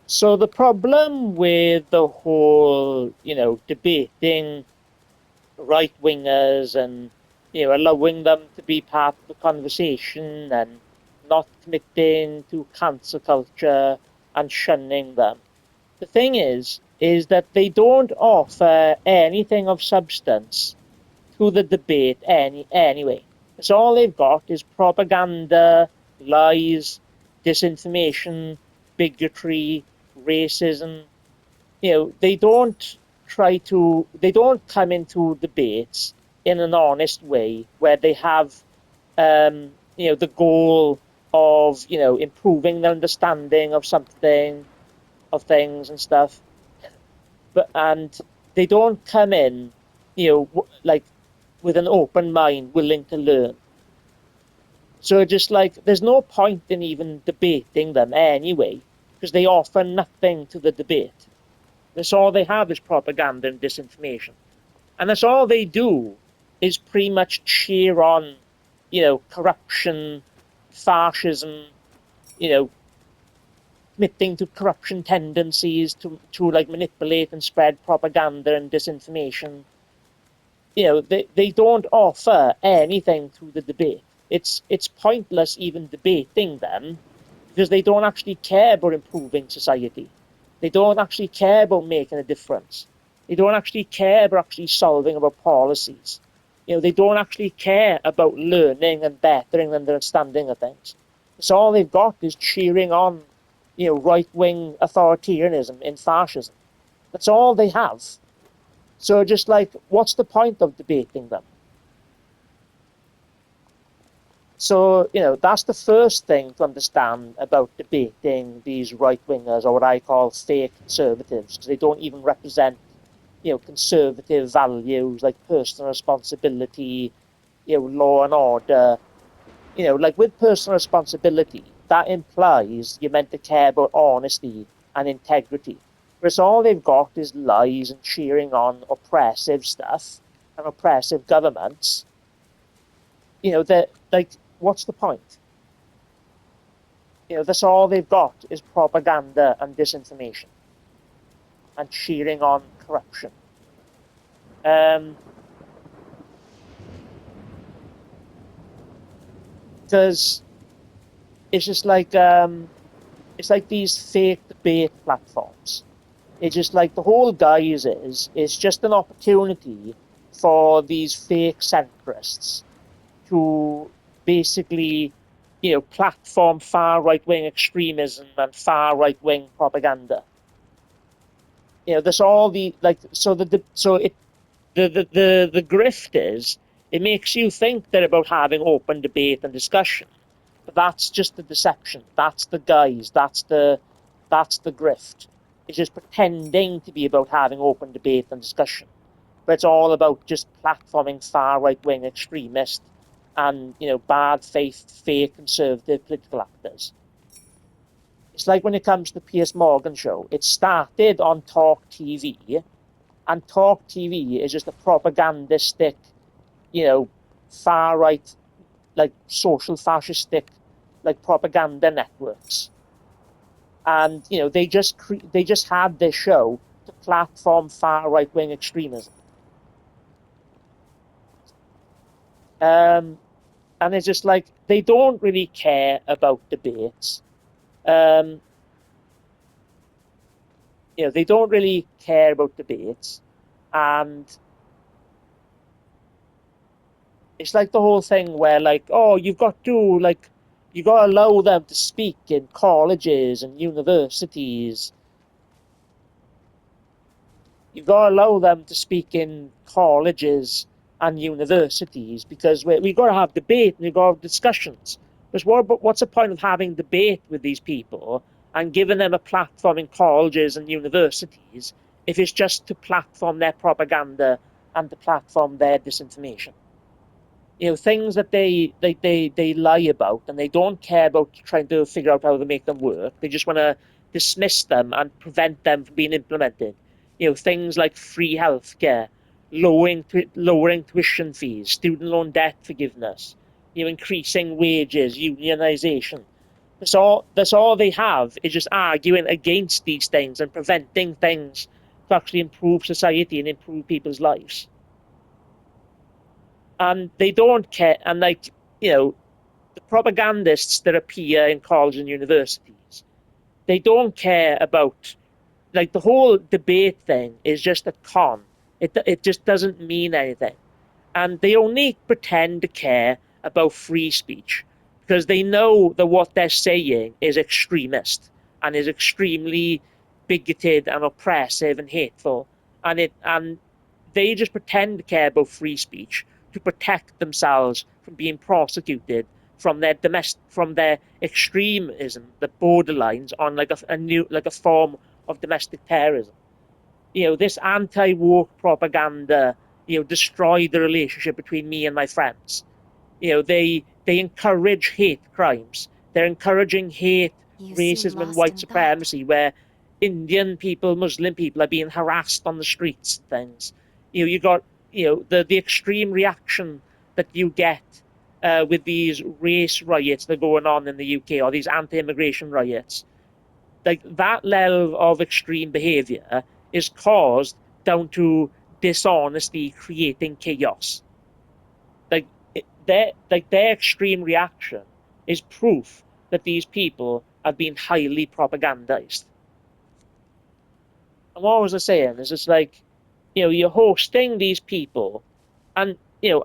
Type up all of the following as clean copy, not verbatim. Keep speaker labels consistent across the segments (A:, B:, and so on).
A: So the problem with the whole, debating right wingers and allowing them to be part of the conversation and not committing to cancel culture and shunning them. The thing is that they don't offer anything of substance to the debate anyway. It's all they've got is propaganda, lies, disinformation, bigotry, racism. They don't come into debates in an honest way where they have, the goal of, improving the understanding of something, of things and stuff. And they don't come in, like with an open mind, willing to learn. So just like there's no point in even debating them anyway, because they offer nothing to the debate. That's all they have is propaganda and disinformation. And that's all they do is pretty much cheer on, corruption, fascism, you know, admitting to corruption tendencies to like manipulate and spread propaganda and disinformation. They don't offer anything to the debate. It's pointless even debating them because they don't actually care about improving society. They don't actually care about making a difference. They don't actually care about actually solving about policies. They don't actually care about learning and bettering and understanding of things. So all they've got is cheering on, right-wing authoritarianism in fascism. That's all they have. So just like, what's the point of debating them? So, that's the first thing to understand about debating these right wingers, or what I call fake conservatives, because they don't even represent, conservative values like personal responsibility, law and order. Like with personal responsibility, that implies you're meant to care about honesty and integrity. Whereas all they've got is lies and cheering on oppressive stuff and oppressive governments. That like, what's the point? That's all they've got is propaganda and disinformation and cheering on corruption. Um, because it's just like it's like these fake debate platforms. It's just like the whole guise is it's just an opportunity for these fake centrists to basically, platform far right wing extremism and far right wing propaganda. There's all the like so the so it the grift is it makes you think they're about having open debate and discussion, but that's just the deception. That's the guise. That's the grift. It's just pretending to be about having open debate and discussion, but it's all about just platforming far right wing extremists and bad faith fake conservative political actors. It's like when it comes to the Piers Morgan show. It started on Talk TV, and Talk TV is just a propagandistic, you know, far right, like social fascistic, like propaganda networks. And they just had this show to platform far right wing extremism. Um, and it's just like they don't really care about debates. Um, they don't really care about debates, and it's like the whole thing where like, oh, you got to allow them to speak in colleges and universities. You've got to allow them to speak in colleges and universities because we've got to have debate and we've got to have discussions. Because what's the point of having debate with these people and giving them a platform in colleges and universities if it's just to platform their propaganda and to platform their disinformation? Things that they lie about and they don't care about trying to figure out how to make them work. They just want to dismiss them and prevent them from being implemented. Things like free healthcare, lowering tuition fees, student loan debt forgiveness, increasing wages, unionization. That's all they have, is just arguing against these things and preventing things to actually improve society and improve people's lives. And they don't care. And like, the propagandists that appear in colleges and universities, they don't care about, like, the whole debate thing is just a con. It just doesn't mean anything. And they only pretend to care about free speech because they know that what they're saying is extremist and is extremely bigoted and oppressive and hateful. And they just pretend to care about free speech to protect themselves from being prosecuted from their extremism that borderlines on like a form of domestic terrorism. This anti-woke propaganda, destroyed the relationship between me and my friends. They encourage hate crimes. They're encouraging hate,
B: You seem
A: racism, and
B: lost
A: white
B: in thought.
A: supremacy, where Indian people, Muslim people are being harassed on the streets and things. You got the extreme reaction that you get with these race riots that are going on in the UK, or these anti-immigration riots. Like, that level of extreme behavior is caused down to dishonesty creating chaos. Like, their extreme reaction is proof that these people have been highly propagandized. And what was I saying? Is it's like, you're hosting these people, and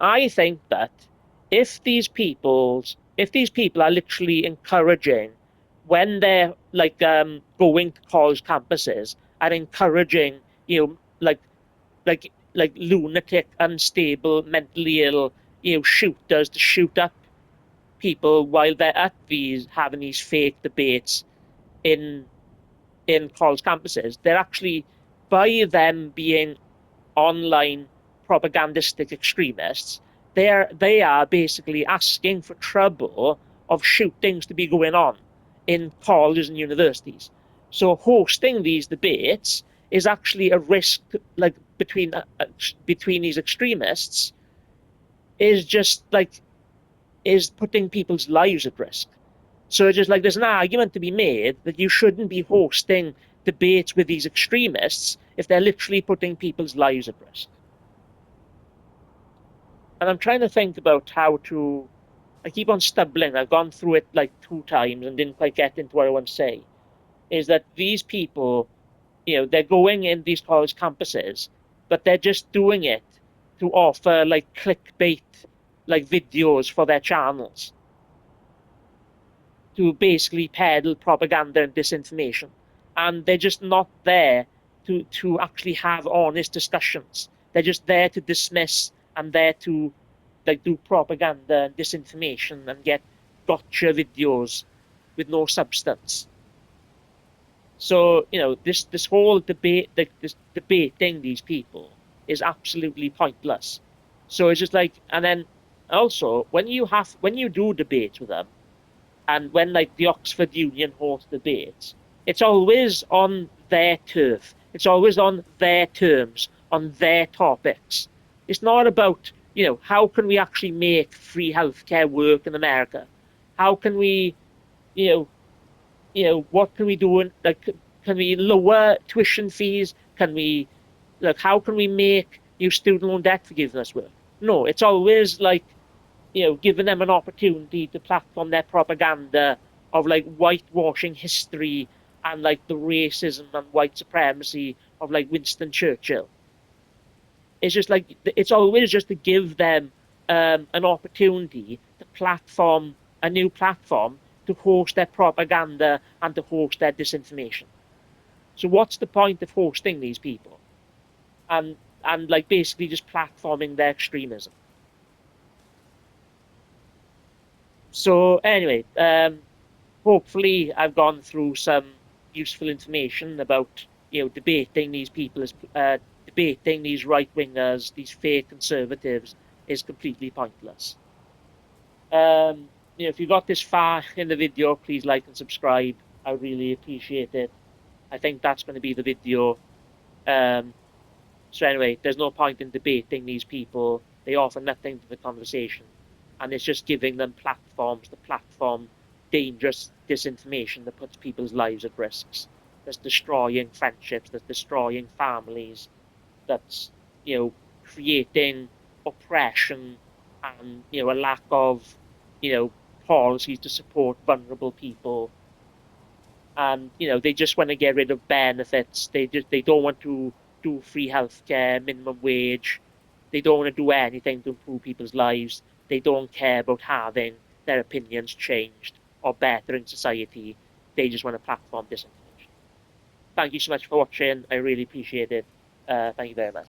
A: I think that if these people are literally encouraging, when they're like going to college campuses and encouraging, like lunatic, unstable, mentally ill, shooters to shoot up people while they're at these having these fake debates in college campuses. They're actually, by them being online propagandistic extremists, they are basically asking for trouble of shootings to be going on in colleges and universities. So hosting these debates is actually a risk, like, between these extremists, is just like is putting people's lives at risk. So it's just like there's an argument to be made that you shouldn't be hosting debates with these extremists if they're literally putting people's lives at risk. And I'm trying to think about how to. I keep on stumbling. I've gone through it like 2 times and didn't quite get into what I want to say. Is that these people, they're going in these college campuses, but they're just doing it to offer like clickbait, like videos for their channels, to basically peddle propaganda and disinformation. And they're just not there to actually have honest discussions. They're just there to dismiss and there to like do propaganda and disinformation and get gotcha videos with no substance. So, this whole debate, like this debating these people, is absolutely pointless. So it's just like, and then also when you do debates with them, and when like the Oxford Union host debates, it's always on their turf. It's always on their terms, on their topics. It's not about, how can we actually make free healthcare work in America? How can we, you know, what can we do? Like, can we lower tuition fees? Can we, like, how can we make student loan debt forgiveness work? No, it's always like, giving them an opportunity to platform their propaganda of like whitewashing history and like the racism and white supremacy of like Winston Churchill. It's just like it's always just to give them an opportunity to platform a new platform to host their propaganda and to host their disinformation. So what's the point of hosting these people and like basically just platforming their extremism? So anyway, hopefully I've gone through some useful information about debating these people as debating these right wingers, these fake conservatives is completely pointless. If you got this far in the video, please like and subscribe. I really appreciate it. I think that's going to be the video. Um, so anyway, there's no point in debating these people. They offer nothing to the conversation, and it's just giving them platforms to platform dangerous disinformation that puts people's lives at risks, that's destroying friendships, that's destroying families, that's, creating oppression and, a lack of, policies to support vulnerable people. And, they just want to get rid of benefits. They don't want to do free healthcare, minimum wage. They don't want to do anything to improve people's lives. They don't care about having their opinions changed or bettering society. They just want to platform disinformation. Thank you so much for watching. I really appreciate it. Thank you very much.